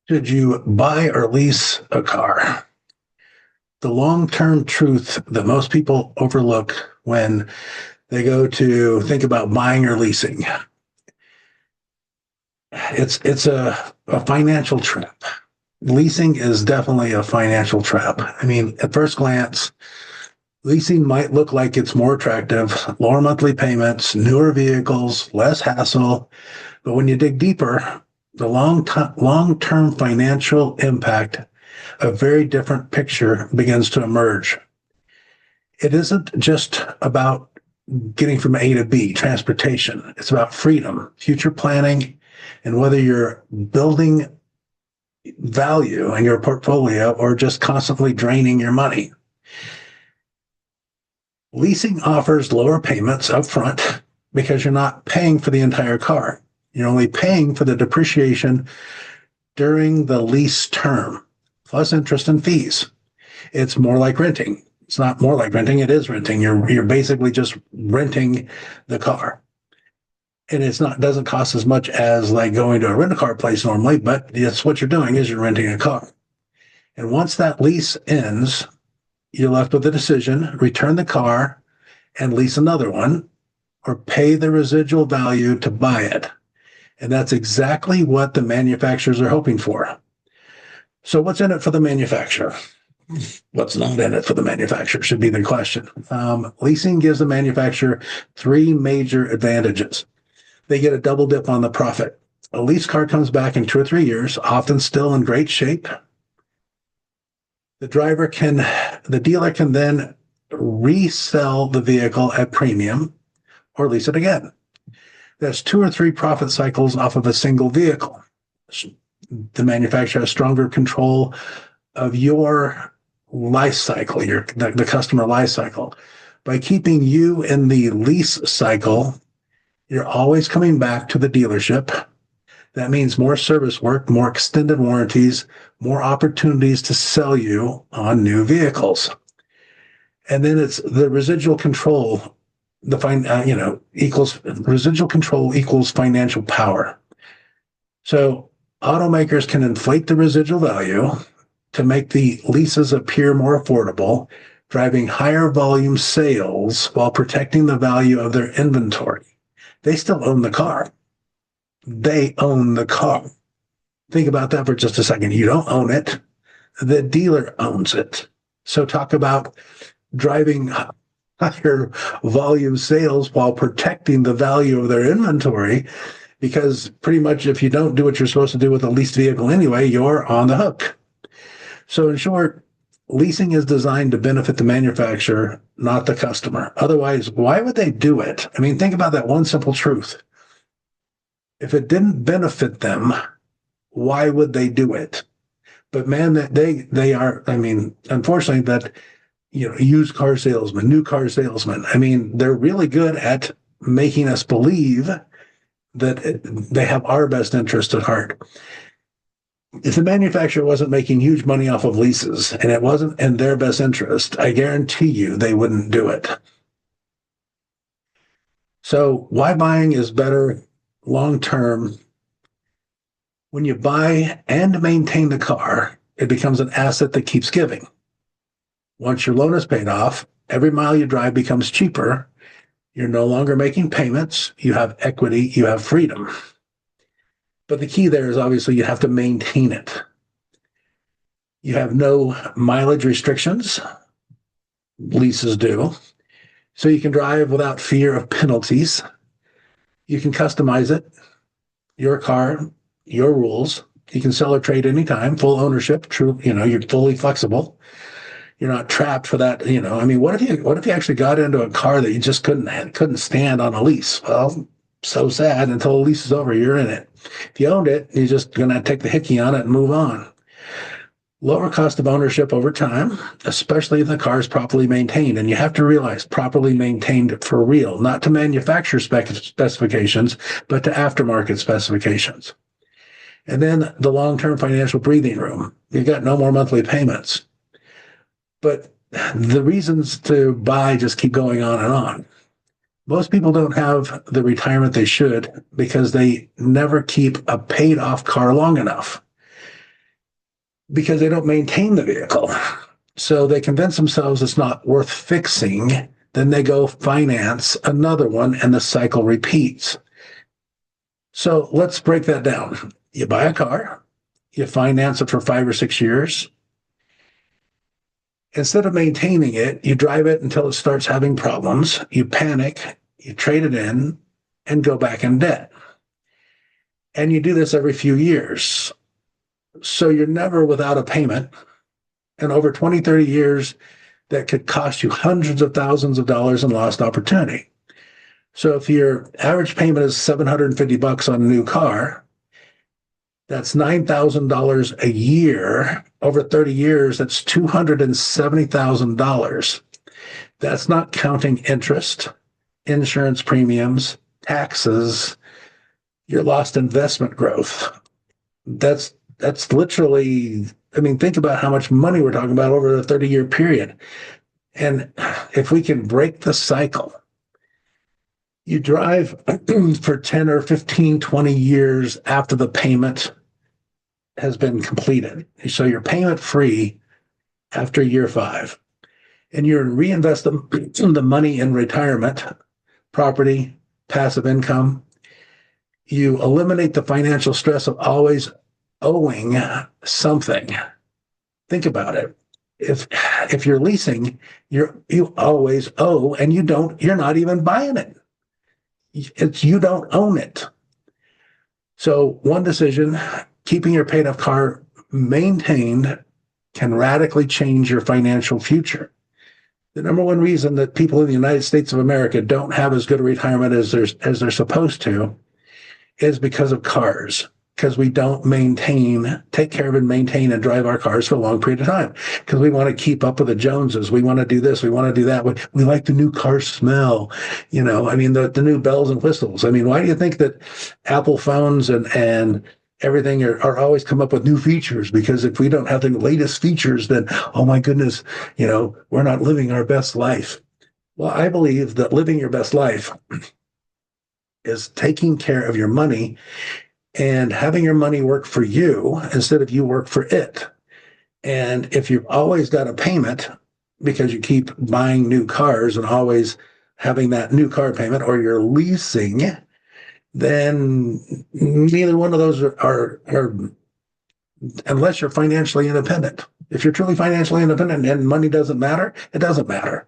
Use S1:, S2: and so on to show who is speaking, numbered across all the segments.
S1: Should you buy or lease a car? The long-term truth that most people overlook when they go to think about buying or leasing. It's a financial trap. Leasing is definitely a financial trap. I mean, at first glance, leasing might look like it's more attractive, lower monthly payments, newer vehicles, less hassle. But when you dig deeper, the long-term financial impact, a very different picture begins to emerge. It isn't just about getting from A to B, transportation. It's about freedom, future planning, and whether you're building value in your portfolio or just constantly draining your money. Leasing offers lower payments up front because you're not paying for the entire car. You're only paying for the depreciation during the lease term, plus interest and fees. It's more like renting. It's not more like renting, it is renting. You're basically just renting the car. And it's not doesn't cost as much as like going to a rent-a-car place normally, but it's what you're doing is you're renting a car. And once that lease ends, you're left with a decision: return the car and lease another one, or pay the residual value to buy it. And that's exactly what the manufacturers are hoping for. So what's in it for the manufacturer? What's not in it for the manufacturer should be the question. Leasing gives the manufacturer three major advantages. They get a double dip on the profit. A lease car comes back in 2 or 3 years, often still in great shape. The dealer can then resell the vehicle at premium or lease it again. That's 2 or 3 profit cycles off of a single vehicle. The manufacturer has stronger control of your life cycle, the customer life cycle. By keeping you in the lease cycle, you're always coming back to the dealership. That means more service work, more extended warranties, more opportunities to sell you on new vehicles. And then it's the residual control. Residual control equals financial power. So automakers can inflate the residual value to make the leases appear more affordable, driving higher volume sales while protecting the value of their inventory. They still own the car. They own the car. Think about that for just a second. You don't own it. The dealer owns it. So talk about driving higher volume sales while protecting the value of their inventory, because pretty much if you don't do what you're supposed to do with a leased vehicle anyway, you're on the hook. So in short, leasing is designed to benefit the manufacturer, not the customer. Otherwise, why would they do it? I mean, think about that one simple truth. If it didn't benefit them, why would they do it? But man, that they are, I mean, unfortunately, that used car salesmen, new car salesmen, I mean, they're really good at making us believe that they have our best interest at heart. If the manufacturer wasn't making huge money off of leases and it wasn't in their best interest, I guarantee you they wouldn't do it. So why buying is better long term? When you buy and maintain the car, it becomes an asset that keeps giving. Once your loan is paid off, every mile you drive becomes cheaper. You're no longer making payments. You have equity. You have freedom. But the key there is obviously you have to maintain it. You have no mileage restrictions. Leases do. So you can drive without fear of penalties. You can customize it. Your car, your rules. You can sell or trade anytime. Full ownership. True. You're fully flexible. You're not trapped for that. I mean, what if you actually got into a car that you just couldn't stand on a lease? Well, so sad. Until the lease is over, you're in it. If you owned it, you're just going to take the hickey on it and move on. Lower cost of ownership over time, especially if the car is properly maintained. And you have to realize properly maintained for real, not to manufacturer specifications, but to aftermarket specifications. And then the long-term financial breathing room. You've got no more monthly payments. But the reasons to buy just keep going on and on. Most people don't have the retirement they should because they never keep a paid-off car long enough. because they don't maintain the vehicle. So they convince themselves it's not worth fixing. Then they go finance another one and the cycle repeats. So let's break that down. You buy a car, you finance it for 5 or 6 years. Instead of maintaining it, you drive it until it starts having problems. You panic, you trade it in, and go back in debt. And you do this every few years. So you're never without a payment. And over 20, 30 years, that could cost you hundreds of thousands of dollars in lost opportunity. So if your average payment is $750 on a new car, that's $9,000 a year. Over 30 years, that's $270,000. That's not counting interest, insurance premiums, taxes, your lost investment growth. That's literally, I mean, think about how much money we're talking about over a 30-year period. And if we can break the cycle, you drive for 10 or 15, 20 years after the payment has been completed. So you're payment free after year 5. And you reinvest the money in retirement, property, passive income. You eliminate the financial stress of always owing something. Think about it. If you're leasing, you always owe, and you're not even buying it. You don't own it. So one decision, keeping your paid off car maintained, can radically change your financial future. The number one reason that people in the United States of America don't have as good a retirement as they're supposed to is because of cars. Because we don't take care of and maintain and drive our cars for a long period of time. Because we want to keep up with the Joneses. We want to do this. We want to do that. We like the new car smell. You know, I mean, the new bells and whistles. I mean, why do you think that Apple phones and everything are always come up with new features? Because if we don't have the latest features, then, oh my goodness, you know, we're not living our best life. Well, I believe that living your best life is taking care of your money and having your money work for you instead of you work for it. And if you've always got a payment because you keep buying new cars and always having that new car payment, or you're leasing, then neither one of those are unless you're financially independent. If you're truly financially independent and money doesn't matter, it doesn't matter.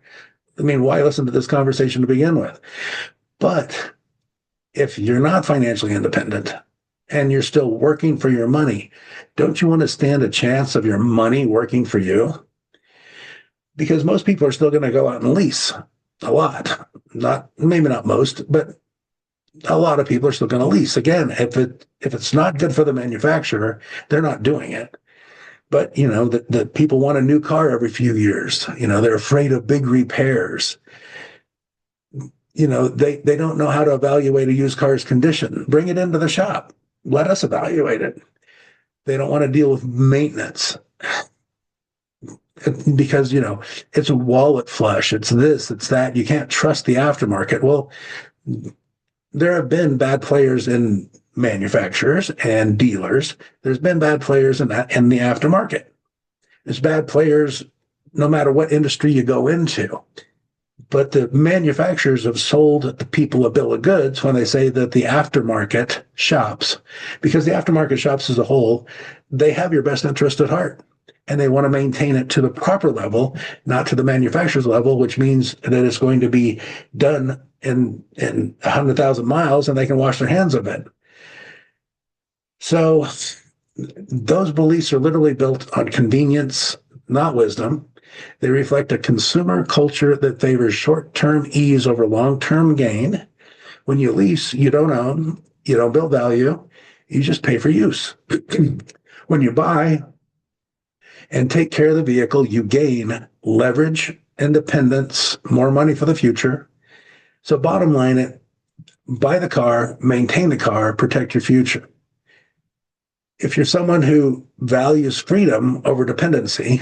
S1: I mean, why listen to this conversation to begin with? But if you're not financially independent, and you're still working for your money, don't you want to stand a chance of your money working for you? Because most people are still going to go out and lease a lot. Maybe not most, but a lot of people are still going to lease. Again, if it's not good for the manufacturer, they're not doing it. But, you know, the people want a new car every few years. You know, they're afraid of big repairs. You know, they don't know how to evaluate a used car's condition. Bring it into the shop. Let us evaluate it. They don't want to deal with maintenance because, you know, it's a wallet flush. It's this, it's that. You can't trust the aftermarket. Well, there have been bad players in manufacturers and dealers. There's been bad players in the aftermarket. There's bad players no matter what industry you go into. But the manufacturers have sold the people a bill of goods when they say that the aftermarket shops, because the aftermarket shops as a whole, they have your best interest at heart. And they want to maintain it to the proper level, not to the manufacturer's level, which means that it's going to be done in 100,000 miles and they can wash their hands of it. So those beliefs are literally built on convenience, not wisdom. They reflect a consumer culture that favors short-term ease over long-term gain. When you lease, you don't own, you don't build value, you just pay for use. When you buy and take care of the vehicle, you gain leverage, independence, more money for the future. So bottom line, buy the car, maintain the car, protect your future. If you're someone who values freedom over dependency,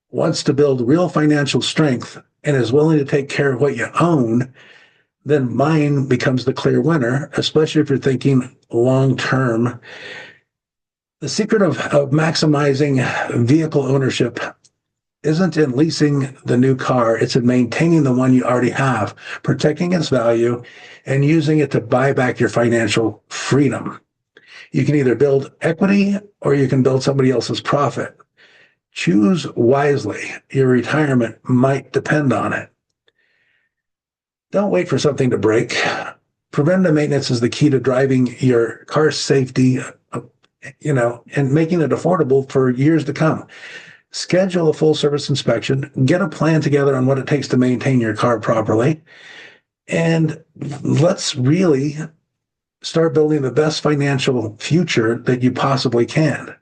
S1: wants to build real financial strength, and is willing to take care of what you own, then mine becomes the clear winner, especially if you're thinking long-term The secret of maximizing vehicle ownership isn't in leasing the new car, it's in maintaining the one you already have, protecting its value, and using it to buy back your financial freedom. You can either build equity or you can build somebody else's profit. Choose wisely. Your retirement might depend on it. Don't wait for something to break. Preventive maintenance is the key to driving your car safety, and making it affordable for years to come. Schedule a full service inspection, get a plan together on what it takes to maintain your car properly, and let's really start building the best financial future that you possibly can.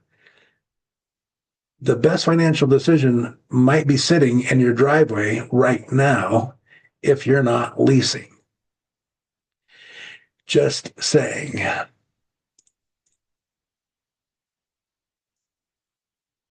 S1: The best financial decision might be sitting in your driveway right now if you're not leasing. Just saying.